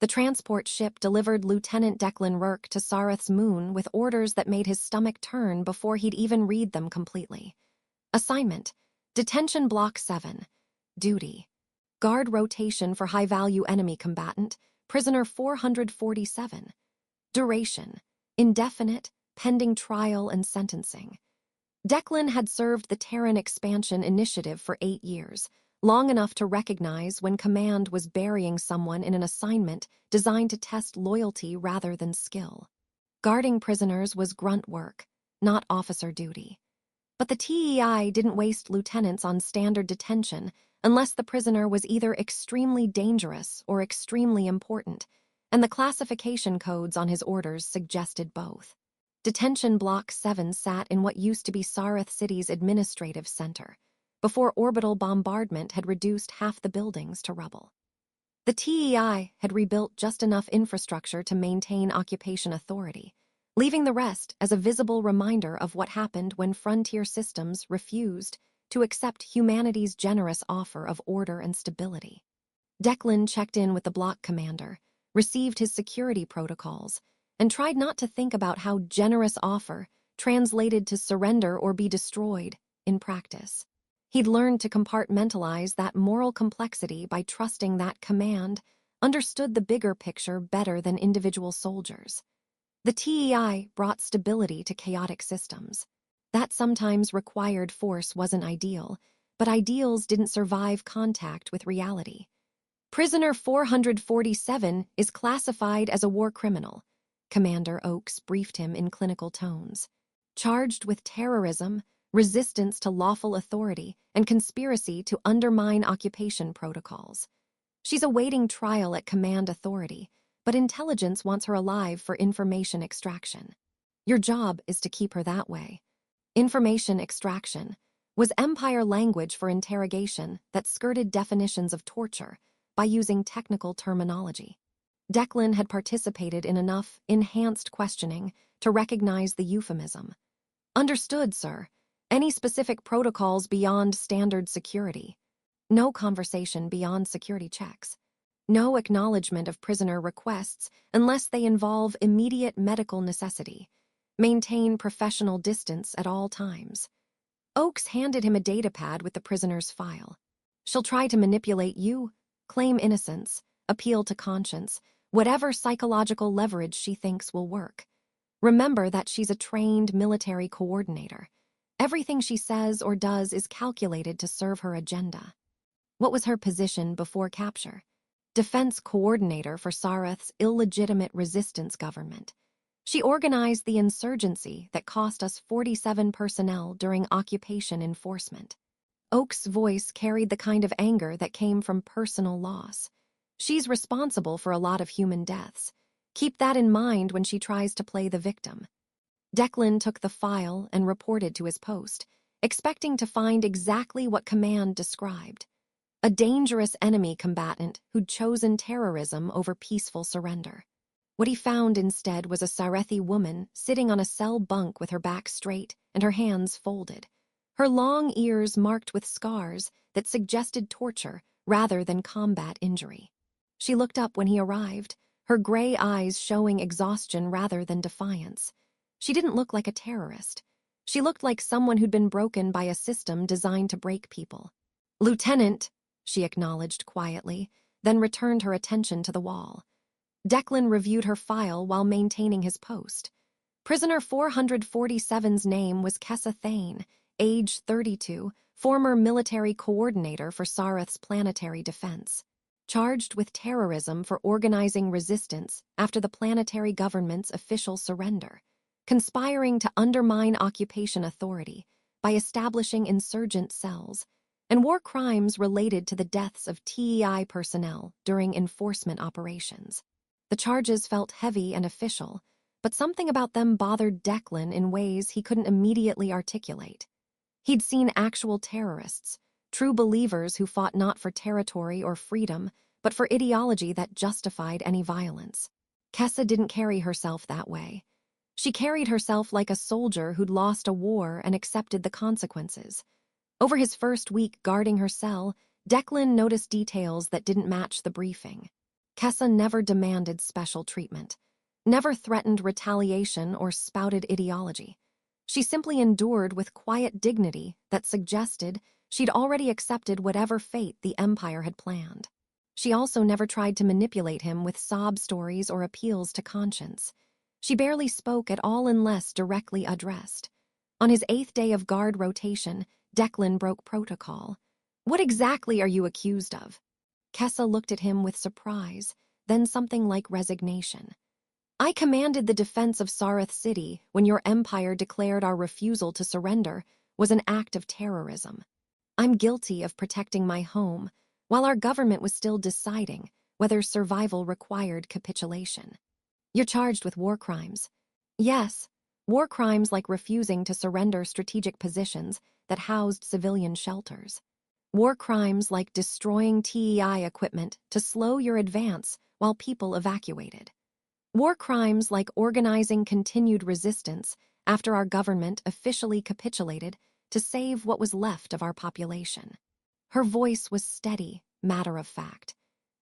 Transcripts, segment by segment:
The transport ship delivered Lieutenant Declan Rourke to Sareth's moon with orders that made his stomach turn before he'd even read them completely. Assignment: Detention Block 7. Duty: Guard rotation for high-value enemy combatant, prisoner 447. Duration: Indefinite, pending trial and sentencing. Declan had served the Terran Expansion Initiative for 8 years, long enough to recognize when command was burying someone in an assignment designed to test loyalty rather than skill. Guarding prisoners was grunt work, not officer duty. But the TEI didn't waste lieutenants on standard detention unless the prisoner was either extremely dangerous or extremely important, and the classification codes on his orders suggested both. Detention Block 7 sat in what used to be Sareth City's administrative center, before orbital bombardment had reduced half the buildings to rubble. The TEI had rebuilt just enough infrastructure to maintain occupation authority, leaving the rest as a visible reminder of what happened when frontier systems refused to accept humanity's generous offer of order and stability. Declan checked in with the block commander, received his security protocols, and tried not to think about how generous offer translated to surrender or be destroyed in practice. He'd learned to compartmentalize that moral complexity by trusting that command understood the bigger picture better than individual soldiers. The TEI brought stability to chaotic systems. That sometimes required force wasn't ideal, but ideals didn't survive contact with reality. Prisoner 447 is classified as a war criminal, Commander Oakes briefed him in clinical tones. Charged with terrorism, resistance to lawful authority, and conspiracy to undermine occupation protocols. She's awaiting trial at command authority, but intelligence wants her alive for information extraction. Your job is to keep her that way. Information extraction was Empire language for interrogation that skirted definitions of torture by using technical terminology. Declan had participated in enough enhanced questioning to recognize the euphemism. Understood, sir. Any specific protocols beyond standard security? No conversation beyond security checks. No acknowledgement of prisoner requests unless they involve immediate medical necessity. Maintain professional distance at all times. Oakes handed him a datapad with the prisoner's file. She'll try to manipulate you, claim innocence, appeal to conscience, whatever psychological leverage she thinks will work. Remember that she's a trained military coordinator. Everything she says or does is calculated to serve her agenda. What was her position before capture? Defense coordinator for Sareth's illegitimate resistance government. She organized the insurgency that cost us 47 personnel during occupation enforcement. Oak's voice carried the kind of anger that came from personal loss. She's responsible for a lot of human deaths. Keep that in mind when she tries to play the victim. Declan took the file and reported to his post, expecting to find exactly what command described. A dangerous enemy combatant who'd chosen terrorism over peaceful surrender. What he found instead was a Sarethi woman sitting on a cell bunk with her back straight and her hands folded, her long ears marked with scars that suggested torture rather than combat injury. She looked up when he arrived, her gray eyes showing exhaustion rather than defiance. She didn't look like a terrorist. She looked like someone who'd been broken by a system designed to break people. "Lieutenant," she acknowledged quietly, then returned her attention to the wall. Declan reviewed her file while maintaining his post. Prisoner 447's name was Kessa Thane, age 32, former military coordinator for Sareth's planetary defense. Charged with terrorism for organizing resistance after the planetary government's official surrender. Conspiring to undermine occupation authority by establishing insurgent cells, and war crimes related to the deaths of TEI personnel during enforcement operations. The charges felt heavy and official, but something about them bothered Declan in ways he couldn't immediately articulate. He'd seen actual terrorists, true believers who fought not for territory or freedom, but for ideology that justified any violence. Kessa didn't carry herself that way. She carried herself like a soldier who'd lost a war and accepted the consequences. Over his first week guarding her cell, Declan noticed details that didn't match the briefing. Kessa never demanded special treatment, never threatened retaliation or spouted ideology. She simply endured with quiet dignity that suggested she'd already accepted whatever fate the Empire had planned. She also never tried to manipulate him with sob stories or appeals to conscience. She barely spoke at all unless directly addressed. On his 8th day of guard rotation, Declan broke protocol. "What exactly are you accused of?" Kessa looked at him with surprise, then something like resignation. "I commanded the defense of Sareth City when your empire declared our refusal to surrender was an act of terrorism. I'm guilty of protecting my home while our government was still deciding whether survival required capitulation. You're charged with war crimes." "Yes, war crimes like refusing to surrender strategic positions that housed civilian shelters. War crimes like destroying TEI equipment to slow your advance while people evacuated. War crimes like organizing continued resistance after our government officially capitulated to save what was left of our population." Her voice was steady, matter-of-fact.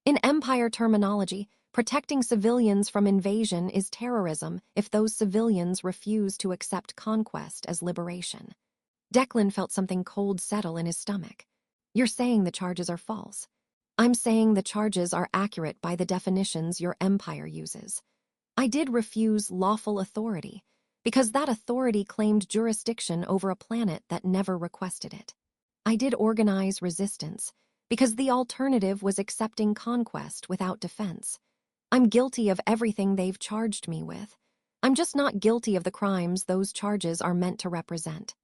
In Empire terminology, protecting civilians from invasion is terrorism if those civilians refuse to accept conquest as liberation. Declan felt something cold settle in his stomach. "You're saying the charges are false." "I'm saying the charges are accurate by the definitions your empire uses. I did refuse lawful authority, because that authority claimed jurisdiction over a planet that never requested it. I did organize resistance, because the alternative was accepting conquest without defense. I'm guilty of everything they've charged me with. I'm just not guilty of the crimes those charges are meant to represent."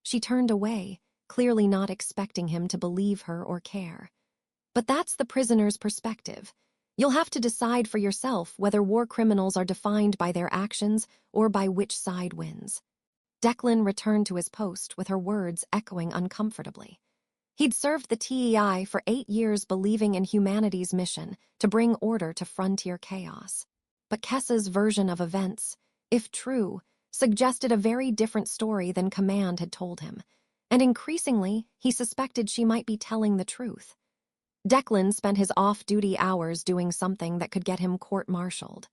She turned away, clearly not expecting him to believe her or care. "But that's the prisoner's perspective. You'll have to decide for yourself whether war criminals are defined by their actions or by which side wins." Declan returned to his post with her words echoing uncomfortably. He'd served the TEI for 8 years believing in humanity's mission to bring order to frontier chaos. But Kessa's version of events, if true, suggested a very different story than Command had told him, and increasingly he suspected she might be telling the truth. Declan spent his off-duty hours doing something that could get him court-martialed,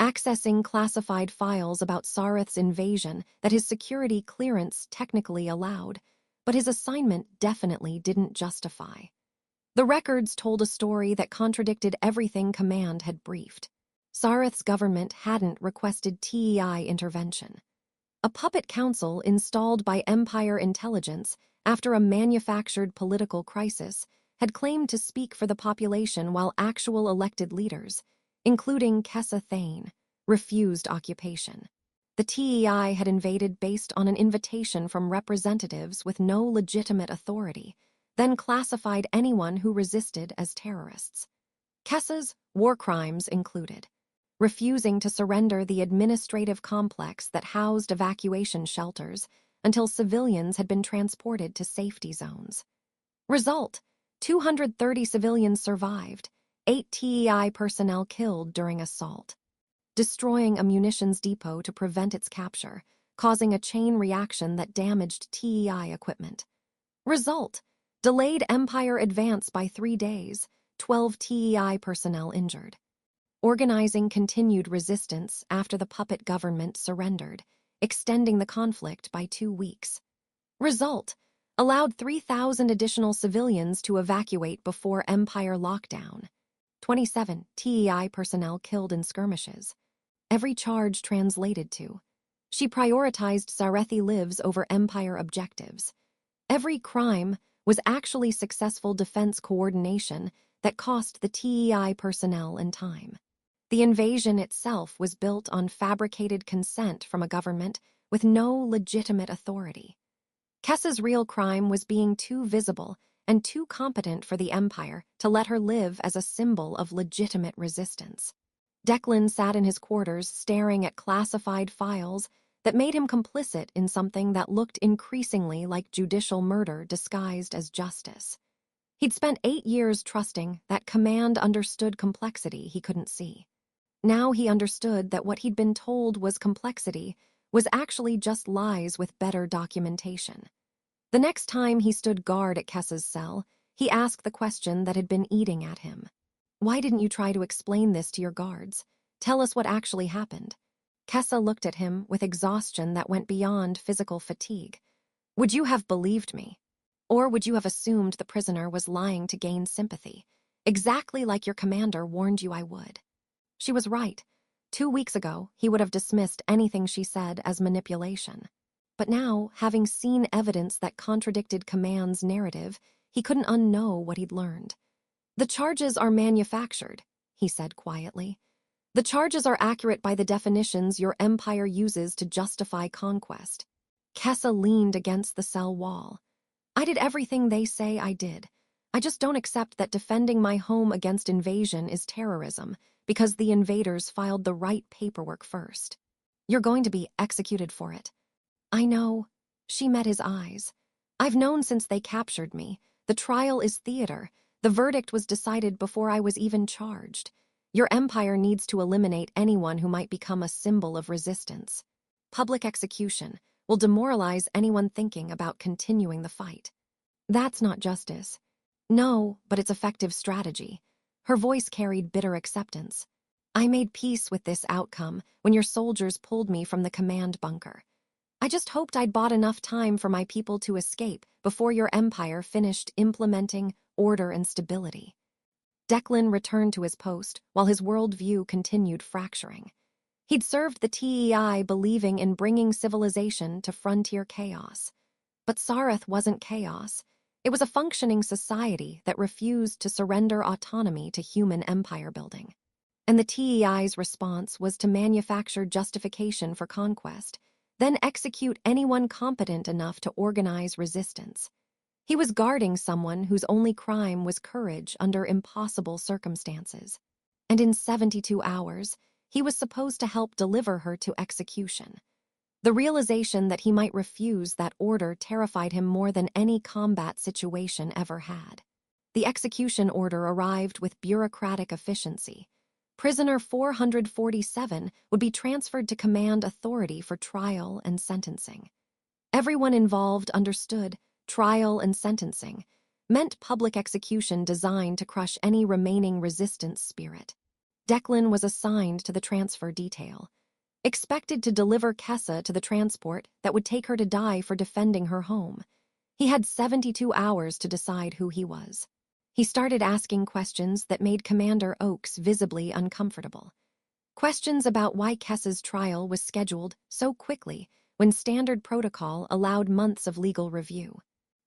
accessing classified files about Sareth's invasion that his security clearance technically allowed, but his assignment definitely didn't justify. The records told a story that contradicted everything Command had briefed. Sareth's government hadn't requested TEI intervention. A puppet council installed by Empire intelligence after a manufactured political crisis had claimed to speak for the population while actual elected leaders, including Kessa Thane, refused occupation. The TEI had invaded based on an invitation from representatives with no legitimate authority, then classified anyone who resisted as terrorists. Kessa's war crimes included refusing to surrender the administrative complex that housed evacuation shelters until civilians had been transported to safety zones. Result: 230 civilians survived, 8 TEI personnel killed during assault. Destroying a munitions depot to prevent its capture, causing a chain reaction that damaged TEI equipment. Result: delayed Empire advance by 3 days, 12 TEI personnel injured. Organizing continued resistance after the puppet government surrendered, extending the conflict by 2 weeks. Result: allowed 3,000 additional civilians to evacuate before Empire lockdown. 27 TEI personnel killed in skirmishes. Every charge translated to. She prioritized Sarethi lives over Empire objectives. Every crime was actually successful defense coordination that cost the TEI personnel and time. The invasion itself was built on fabricated consent from a government with no legitimate authority. Kessa's real crime was being too visible and too competent for the Empire to let her live as a symbol of legitimate resistance. Declan sat in his quarters staring at classified files that made him complicit in something that looked increasingly like judicial murder disguised as justice. He'd spent 8 years trusting that Command understood complexity he couldn't see. Now he understood that what he'd been told was complexity was actually just lies with better documentation. The next time he stood guard at Kessa's cell, he asked the question that had been eating at him. Why didn't you try to explain this to your guards? Tell us what actually happened." Kessa looked at him with exhaustion that went beyond physical fatigue. "Would you have believed me? Or would you have assumed the prisoner was lying to gain sympathy, exactly like your commander warned you I would?" She was right. 2 weeks ago, he would have dismissed anything she said as manipulation. But now, having seen evidence that contradicted Command's narrative, he couldn't unknow what he'd learned. "The charges are manufactured," he said quietly. "The charges are accurate by the definitions your empire uses to justify conquest." Kessa leaned against the cell wall. "I did everything they say I did. I just don't accept that defending my home against invasion is terrorism because the invaders filed the right paperwork first. You're going to be executed for it." "I know." She met his eyes. "I've known since they captured me. The trial is theater. The verdict was decided before I was even charged. Your empire needs to eliminate anyone who might become a symbol of resistance. Public execution will demoralize anyone thinking about continuing the fight." "That's not justice." "No, but it's effective strategy." Her voice carried bitter acceptance. "I made peace with this outcome when your soldiers pulled me from the command bunker. I just hoped I'd bought enough time for my people to escape before your empire finished implementing order and stability." Declan returned to his post while his worldview continued fracturing. He'd served the TEI believing in bringing civilization to frontier chaos. But Sareth wasn't chaos. It was a functioning society that refused to surrender autonomy to human empire building. And the TEI's response was to manufacture justification for conquest, then execute anyone competent enough to organize resistance. He was guarding someone whose only crime was courage under impossible circumstances. And in 72 hours, he was supposed to help deliver her to execution. The realization that he might refuse that order terrified him more than any combat situation ever had. The execution order arrived with bureaucratic efficiency. Prisoner 447 would be transferred to command authority for trial and sentencing. Everyone involved understood trial and sentencing meant public execution designed to crush any remaining resistance spirit. Declan was assigned to the transfer detail, expected to deliver Kessa to the transport that would take her to die for defending her home. He had 72 hours to decide who he was. He started asking questions that made Commander Oakes visibly uncomfortable. Questions about why Kessa's trial was scheduled so quickly when standard protocol allowed months of legal review.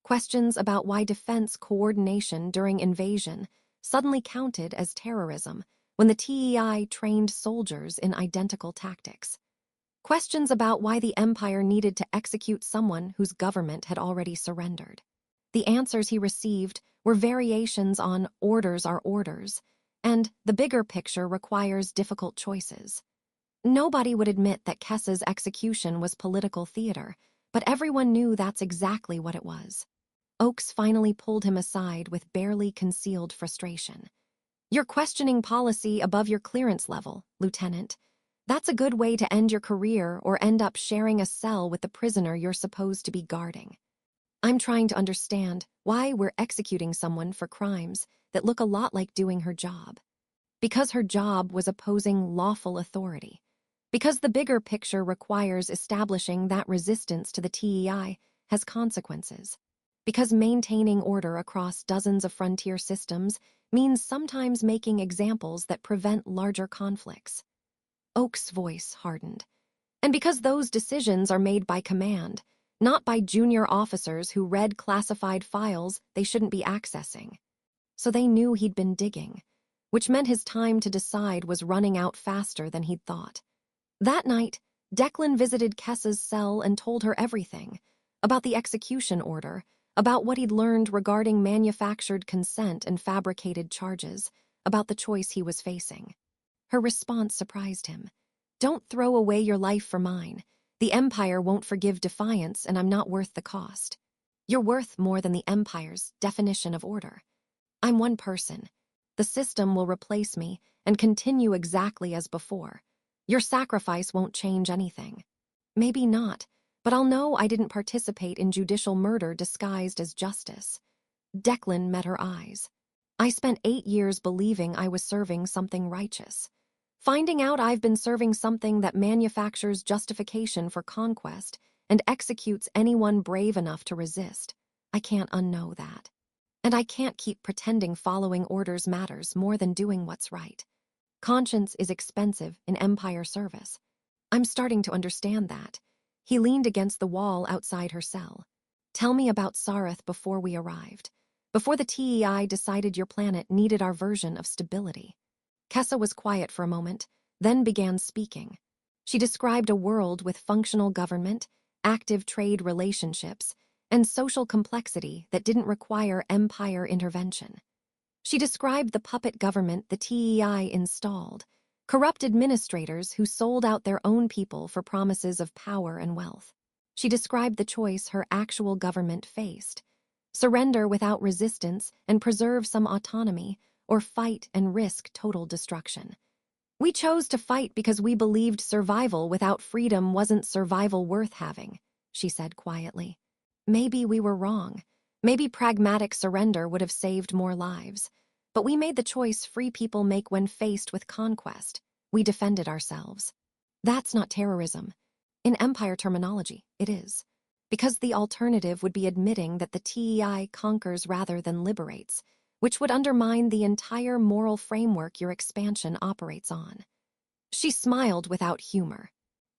Questions about why defense coordination during invasion suddenly counted as terrorism when the TEI trained soldiers in identical tactics. Questions about why the Empire needed to execute someone whose government had already surrendered. The answers he received were variations on orders are orders, and the bigger picture requires difficult choices. Nobody would admit that Kessa's execution was political theater, but everyone knew that's exactly what it was. Oakes finally pulled him aside with barely concealed frustration. "You're questioning policy above your clearance level, Lieutenant. That's a good way to end your career or end up sharing a cell with the prisoner you're supposed to be guarding. I'm trying to understand why we're executing someone for crimes that look a lot like doing her job. Because her job was opposing lawful authority. Because the bigger picture requires establishing that resistance to the TEI has consequences. Because maintaining order across dozens of frontier systems means sometimes making examples that prevent larger conflicts." Oak's voice hardened. "And because those decisions are made by command, not by junior officers who read classified files they shouldn't be accessing." So they knew he'd been digging, which meant his time to decide was running out faster than he'd thought. That night, Declan visited Kessa's cell and told her everything, about the execution order, about what he'd learned regarding manufactured consent and fabricated charges, about the choice he was facing. Her response surprised him. "Don't throw away your life for mine. The Empire won't forgive defiance, and I'm not worth the cost. You're worth more than the Empire's definition of order. I'm one person. The system will replace me and continue exactly as before. Your sacrifice won't change anything." "Maybe not, but I'll know I didn't participate in judicial murder disguised as justice." Declan met her eyes. I spent 8 years believing I was serving something righteous. Finding out I've been serving something that manufactures justification for conquest and executes anyone brave enough to resist, I can't unknow that. And I can't keep pretending following orders matters more than doing what's right. Conscience is expensive in Empire service. I'm starting to understand that. He leaned against the wall outside her cell. Tell me about Sareth before we arrived. Before the TEI decided your planet needed our version of stability. Kessa was quiet for a moment, then began speaking. She described a world with functional government, active trade relationships, and social complexity that didn't require Empire intervention. She described the puppet government the TEI installed, corrupt administrators who sold out their own people for promises of power and wealth. She described the choice her actual government faced: surrender without resistance and preserve some autonomy, or fight and risk total destruction. We chose to fight because we believed survival without freedom wasn't survival worth having, she said quietly. Maybe we were wrong. Maybe pragmatic surrender would have saved more lives. But we made the choice free people make when faced with conquest. We defended ourselves. That's not terrorism. In Empire terminology, it is. Because the alternative would be admitting that the TEI conquers rather than liberates, which would undermine the entire moral framework your expansion operates on. She smiled without humor.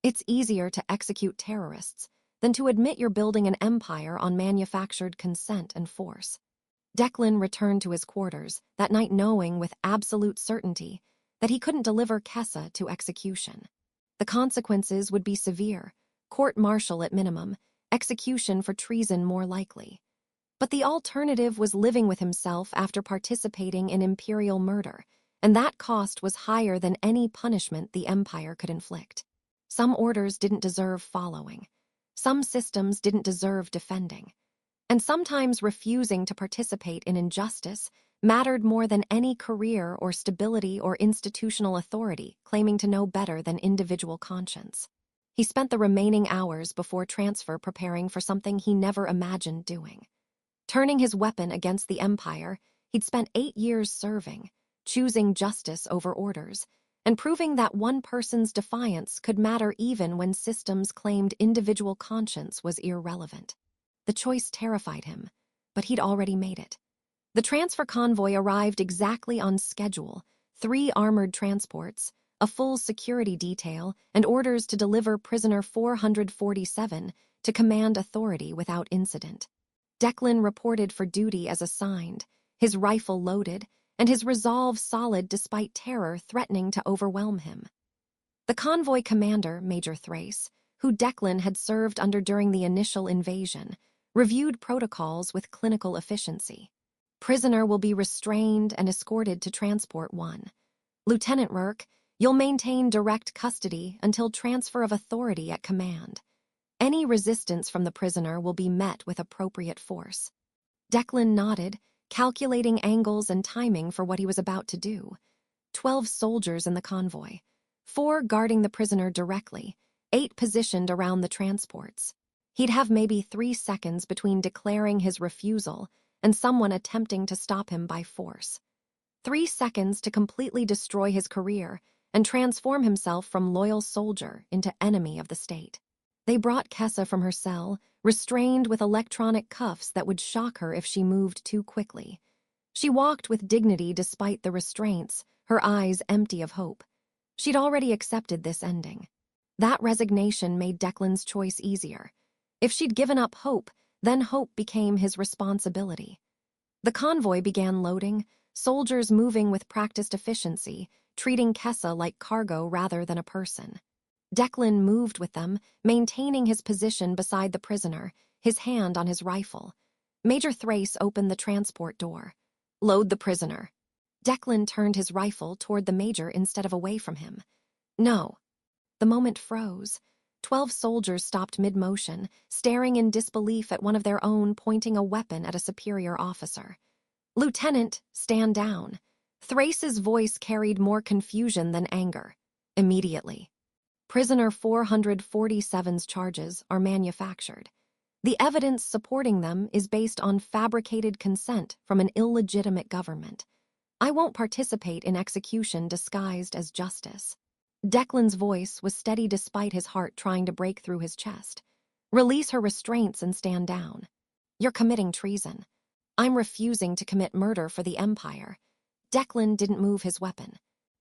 It's easier to execute terrorists than to admit you're building an empire on manufactured consent and force. Declan returned to his quarters that night knowing with absolute certainty that he couldn't deliver Kessa to execution. The consequences would be severe: court-martial at minimum, execution for treason more likely. But the alternative was living with himself after participating in imperial murder, and that cost was higher than any punishment the Empire could inflict. Some orders didn't deserve following. Some systems didn't deserve defending. And sometimes refusing to participate in injustice mattered more than any career or stability or institutional authority claiming to know better than individual conscience. He spent the remaining hours before transfer preparing for something he never imagined doing. Turning his weapon against the Empire, he'd spent 8 years serving, choosing justice over orders, and proving that one person's defiance could matter even when systems claimed individual conscience was irrelevant. The choice terrified him, but he'd already made it. The transfer convoy arrived exactly on schedule: 3 armored transports, a full security detail, and orders to deliver prisoner 447 to command authority without incident. Declan reported for duty as assigned, his rifle loaded, and his resolve solid despite terror threatening to overwhelm him. The convoy commander, Major Thrace, who Declan had served under during the initial invasion, reviewed protocols with clinical efficiency. Prisoner will be restrained and escorted to Transport 1. Lieutenant Rourke, you'll maintain direct custody until transfer of authority at command. Any resistance from the prisoner will be met with appropriate force. Declan nodded, calculating angles and timing for what he was about to do. 12 soldiers in the convoy, 4 guarding the prisoner directly, 8 positioned around the transports. He'd have maybe 3 seconds between declaring his refusal and someone attempting to stop him by force. 3 seconds to completely destroy his career and transform himself from loyal soldier into enemy of the state. They brought Kessa from her cell, restrained with electronic cuffs that would shock her if she moved too quickly. She walked with dignity despite the restraints, her eyes empty of hope. She'd already accepted this ending. That resignation made Declan's choice easier. If she'd given up hope, then hope became his responsibility. The convoy began loading, soldiers moving with practiced efficiency, treating Kessa like cargo rather than a person. Declan moved with them, maintaining his position beside the prisoner, his hand on his rifle. Major Thrace opened the transport door. Load the prisoner. Declan turned his rifle toward the major instead of away from him. No. The moment froze. 12 soldiers stopped mid-motion, staring in disbelief at one of their own pointing a weapon at a superior officer. Lieutenant, stand down. Thrace's voice carried more confusion than anger. Immediately. Prisoner 447's charges are manufactured. The evidence supporting them is based on fabricated consent from an illegitimate government. I won't participate in execution disguised as justice." Declan's voice was steady despite his heart trying to break through his chest. "Release her restraints and stand down. You're committing treason. I'm refusing to commit murder for the Empire." Declan didn't move his weapon.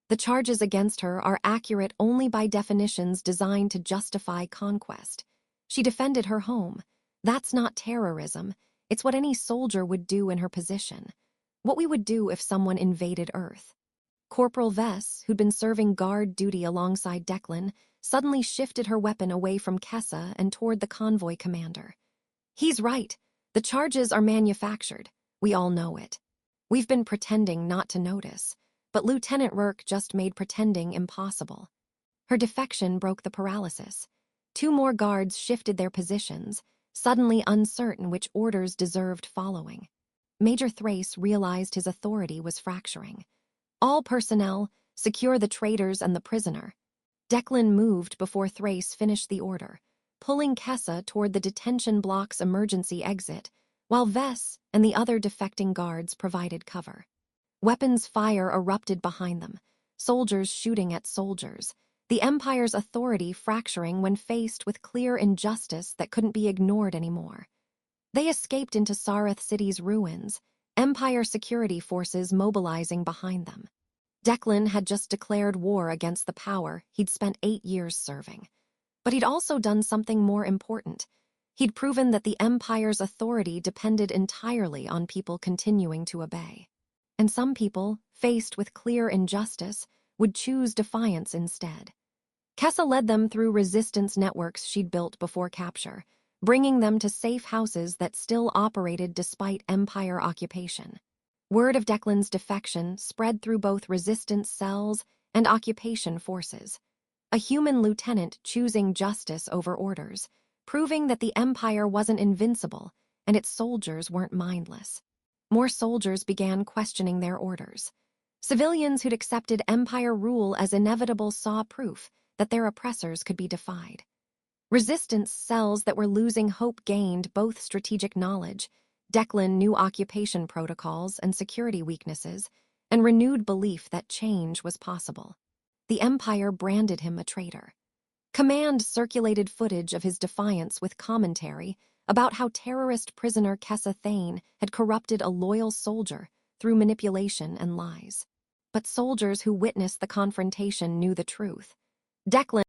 The charges against her are accurate only by definitions designed to justify conquest. She defended her home. That's not terrorism. It's what any soldier would do in her position. What we would do if someone invaded Earth. Corporal Vess, who'd been serving guard duty alongside Declan, suddenly shifted her weapon away from Kessa and toward the convoy commander. "He's right. The charges are manufactured. We all know it. We've been pretending not to notice, but Lieutenant Rourke just made pretending impossible." Her defection broke the paralysis. 2 more guards shifted their positions, suddenly uncertain which orders deserved following. Major Thrace realized his authority was fracturing. "All personnel, secure the traitors and the prisoner." Declan moved before Thrace finished the order, pulling Kessa toward the detention block's emergency exit, while Vess and the other defecting guards provided cover. Weapons fire erupted behind them, soldiers shooting at soldiers, the Empire's authority fracturing when faced with clear injustice that couldn't be ignored anymore. They escaped into Sareth City's ruins, Empire security forces mobilizing behind them. Declan had just declared war against the power he'd spent 8 years serving. But he'd also done something more important. He'd proven that the Empire's authority depended entirely on people continuing to obey. And some people, faced with clear injustice, would choose defiance instead. Kessa led them through resistance networks she'd built before capture, bringing them to safe houses that still operated despite Empire occupation. Word of Declan's defection spread through both resistance cells and occupation forces. A human lieutenant choosing justice over orders, proving that the Empire wasn't invincible and its soldiers weren't mindless. More soldiers began questioning their orders. Civilians who'd accepted Empire rule as inevitable saw proof that their oppressors could be defied. Resistance cells that were losing hope gained both strategic knowledge, Declan knew occupation protocols and security weaknesses, and renewed belief that change was possible. The Empire branded him a traitor. Command circulated footage of his defiance with commentary about how terrorist prisoner Kessa Thane had corrupted a loyal soldier through manipulation and lies. But soldiers who witnessed the confrontation knew the truth. Declan